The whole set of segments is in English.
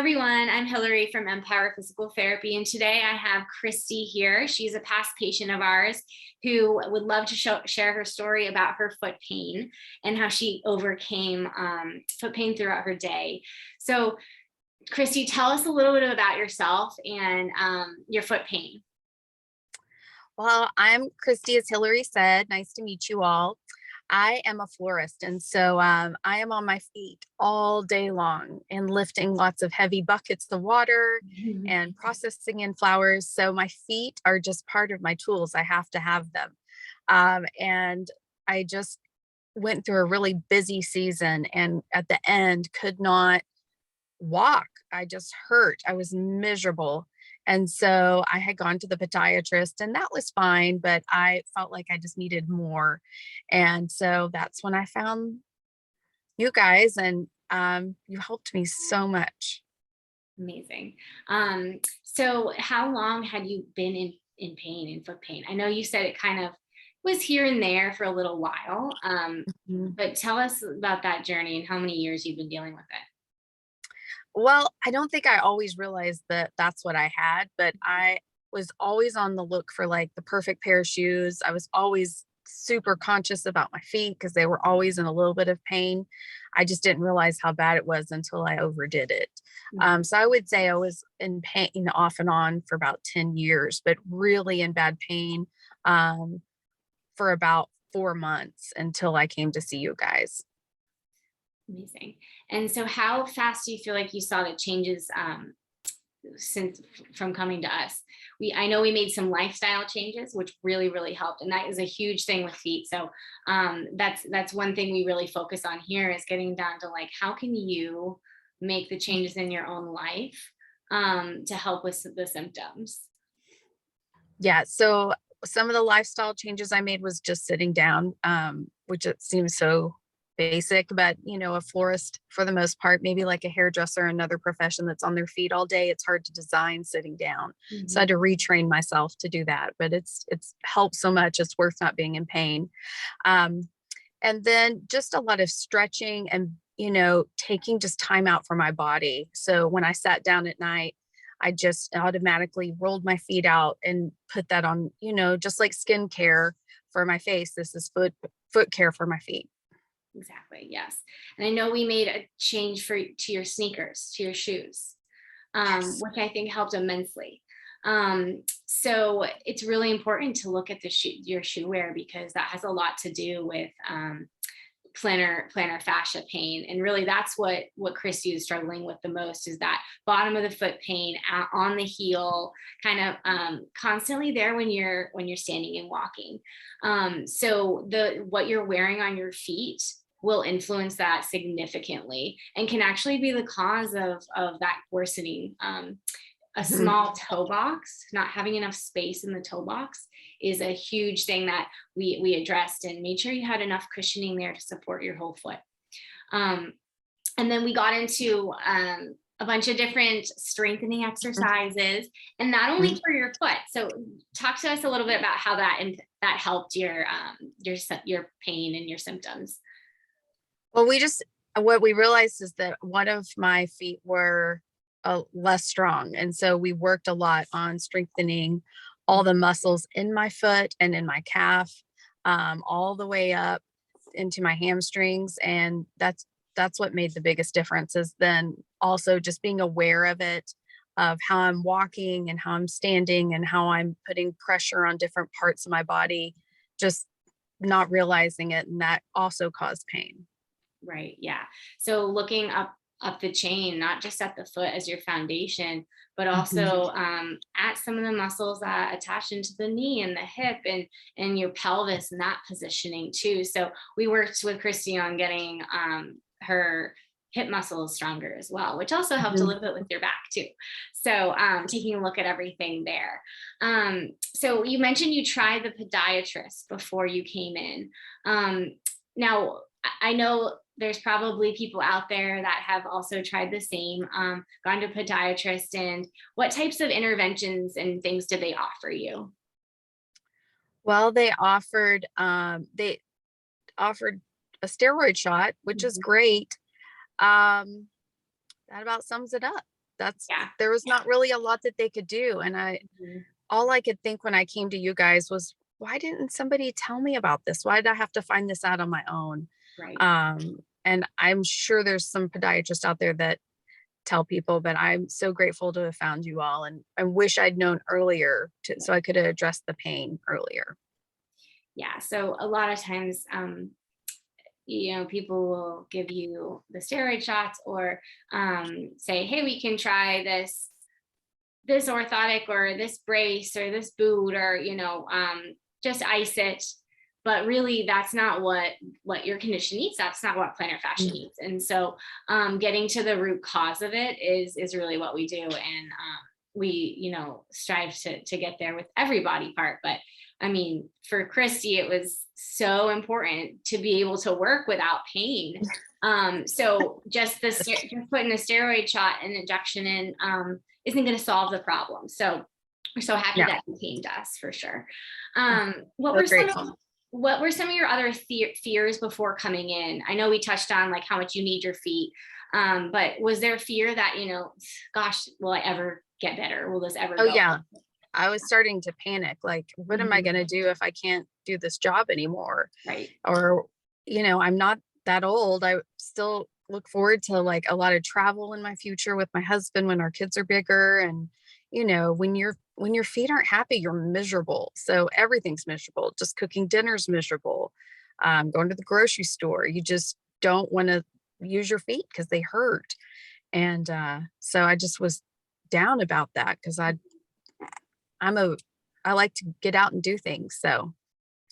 everyone, I'm Hillary from Empower Physical Therapy, and today I have Christy here. She's a past patient of ours who would love to share her story about her foot pain and how she overcame foot pain throughout her day. So Christy, tell us a little bit about yourself and your foot pain. Well, I'm Christy, as Hillary said. Nice to meet you all. I am a florist, and so I am on my feet all day long and lifting lots of heavy buckets of water and processing in flowers. So my feet are just part of my tools. I have to have them. And I just went through a really busy season, and at the end could not walk. I just hurt. I was miserable. And so I had gone to the podiatrist and that was fine, but I felt like I just needed more. And so that's when I found you guys, and you helped me so much. Amazing. So how long had you been in pain, in foot pain? I know you said it kind of was here and there for a little while, Mhm. but tell us about that journey and how many years you've been dealing with it. Well, I don't think I always realized that that's what I had, but I was always on the look for like the perfect pair of shoes. I was always super conscious about my feet because they were always in a little bit of pain. I just didn't realize how bad it was until I overdid it. Mhm. So I would say I was in pain off and on for about 10 years, but really in bad pain um, for about 4 months until I came to see you guys. Amazing. And so how fast do you feel like you saw the changes since from coming to us? I know we made some lifestyle changes, which really helped, and that is a huge thing with feet. So that's one thing we really focus on here, is getting down to like, how can you make the changes in your own life to help with the symptoms? Yeah, so some of the lifestyle changes I made was just sitting down, which it seems so basic, but a florist for the most part, maybe like a hairdresser, another profession that's on their feet all day, it's hard to design sitting down. So I Mhm. had to retrain myself to do that, but it's helped so much, it's worth not being in pain. Um, and then just a lot of stretching and taking just time out for my body. So when I sat down at night, I just automatically rolled my feet out and put that on, just like skincare for my face. This is foot care for my feet. Exactly. Yes. And I know we made a change to your sneakers, to your shoes, Yes. which I think helped immensely. So it's really important to look at your shoe wear, because that has a lot to do with plantar fascia pain, and really that's what Christy is struggling with the most, is that bottom of the foot pain on the heel, kind of constantly there when you're standing and walking. So what you're wearing on your feet will influence that significantly and can actually be the cause of that worsening. A Mhm. small toe box, not having enough space in the toe box, is a huge thing that we addressed and made sure you had enough cushioning there to support your whole foot. Um, and then we got into a bunch of different strengthening exercises, and not only Mhm. for your foot. So talk to us a little bit about how that helped your pain and your symptoms. Well, what we realized is that one of my feet were less strong. And so we worked a lot on strengthening all the muscles in my foot and in my calf, all the way up into my hamstrings. And that's what made the biggest difference, is then also just being aware of it, of how I'm walking and how I'm standing and how I'm putting pressure on different parts of my body, just not realizing it. And that also caused pain. Right. Yeah. So looking up the chain, not just at the foot as your foundation, but Mhm. also at some of the muscles that attach into the knee and the hip and your pelvis, and that positioning too. So we worked with Christy on getting her hip muscles stronger as well, which also helped a Mhm. little bit with your back too. So taking a look at everything there. So you mentioned you tried the podiatrist before you came in. Now, I know there's probably people out there that have also tried the same, gone to podiatrist, and what types of interventions and things did they offer you? Well, they offered a steroid shot, which is Mhm. great. That about sums it up. Yeah. There was not really a lot that they could do. And Mhm. all I could think when I came to you guys was, why didn't somebody tell me about this? Why did I have to find this out on my own? Right. And I'm sure there's some podiatrists out there that tell people, but I'm so grateful to have found you all, and I wish I'd known earlier so I could have addressed the pain earlier. Yeah. So a lot of times, people will give you the steroid shots or say, hey, we can try this orthotic or this brace or this boot or just ice it, but really that's not what your condition needs. That's not what plantar fascia needs. And so getting to the root cause of it is really what we do. And we strive to get there with every body part. But I mean, for Christy, it was so important to be able to work without pain. So just putting a steroid shot and injection in isn't going to solve the problem. So we're so happy Yeah, that you came to us for sure. so grateful. What were some of your other fears before coming in? I know we touched on like how much you need your feet, but was there fear that, gosh, will I ever get better? Will this ever Oh go? yeah, I was starting to panic. Like, what am I Mhm. going to do if I can't do this job anymore? Right. Or, I'm not that old. I still look forward to like a lot of travel in my future with my husband when our kids are bigger. And, when your feet aren't happy, you're miserable. So everything's miserable. Just cooking dinner's miserable. Going to the grocery store, you just don't want to use your feet because they hurt. And so I just was down about that because I'm a I like to get out and do things. So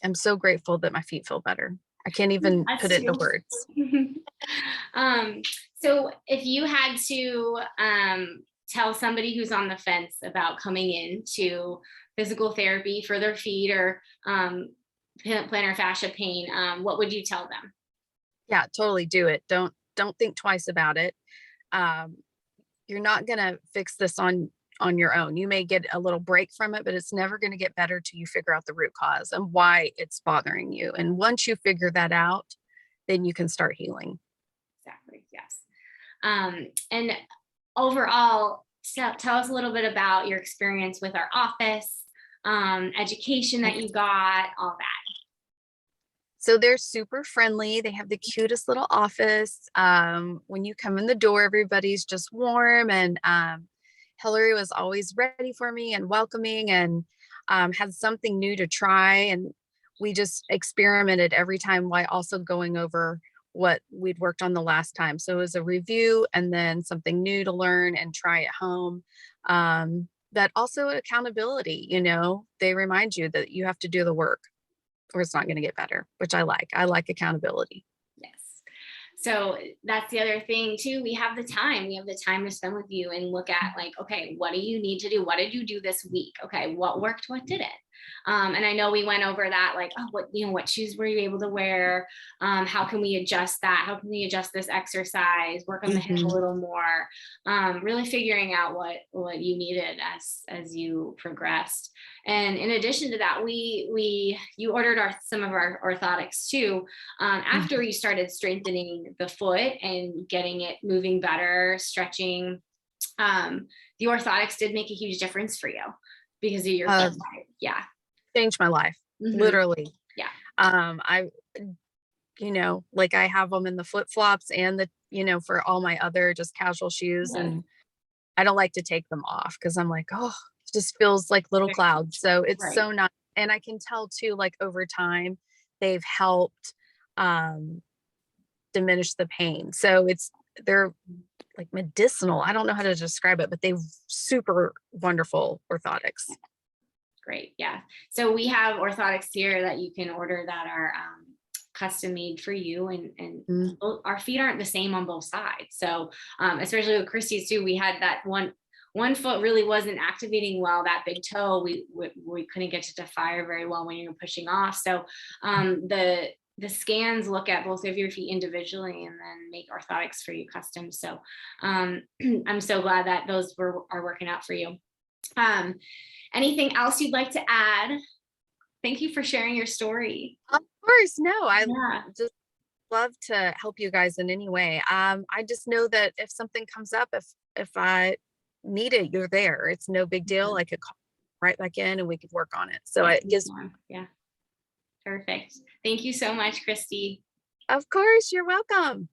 I'm so grateful that my feet feel better. I can't even put Us it into too. words. um, so if you had to tell somebody who's on the fence about coming into physical therapy for their feet or plantar fascia pain, what would you tell them? Yeah, totally do it. Don't think twice about it. Um, you're not gonna fix this on your own. You may get a little break from it, but it's never going to get better till you figure out the root cause and why it's bothering you. And once you figure that out, then you can start healing. Exactly. Yes. And overall, tell us a little bit about your experience with our office, education that you got, all that. So they're super friendly. They have the cutest little office. When you come in the door, everybody's just warm, and Hillary was always ready for me and welcoming, and had something new to try. And we just experimented every time while also going over what we'd worked on the last time. So it was a review and then something new to learn and try at home. But also accountability, they remind you that you have to do the work or it's not going to get better, which I like. I like accountability. Yes. So that's the other thing too. We have the time. We have the time to spend with you and look at like, okay, what do you need to do? What did you do this week? Okay, what worked? What didn't? And I know we went over that, like, oh, what shoes were you able to wear? How can we adjust that? How can we adjust this exercise? Work on the hip a little more. Really figuring out what you needed as you progressed. And in addition to that, you ordered some of our orthotics too. After you started strengthening the foot and getting it moving better, stretching, the orthotics did make a huge difference for you because of your foot. Yeah. Changed my life. Literally. Yeah. I like I have them in the flip flops and for all my other just casual shoes. Yeah. And I don't like to take them off because I'm like, oh, it just feels like little clouds. So it's so nice. And I can tell too, like over time, they've helped diminish the pain. So they're like medicinal. I don't know how to describe it, but they're super wonderful orthotics. Great. Yeah. So we have orthotics here that you can order that are custom made for you, and our feet aren't the same on both sides. So especially with Kristee's too, we had that one foot really wasn't activating well, that big toe. We couldn't get it to fire very well when you're pushing off. So the scans look at both of your feet individually and then make orthotics for you custom. So I'm so glad that those are working out for you. Anything else you'd like to add? Thank you for sharing your story. Of course. No, I just love to help you guys in any way. I just know that if something comes up, if I need it, you're there. It's no big deal. I could call right back in and we could work on it. So Yeah, it gives. yeah, perfect. Thank you so much, Christy. Of course, you're welcome.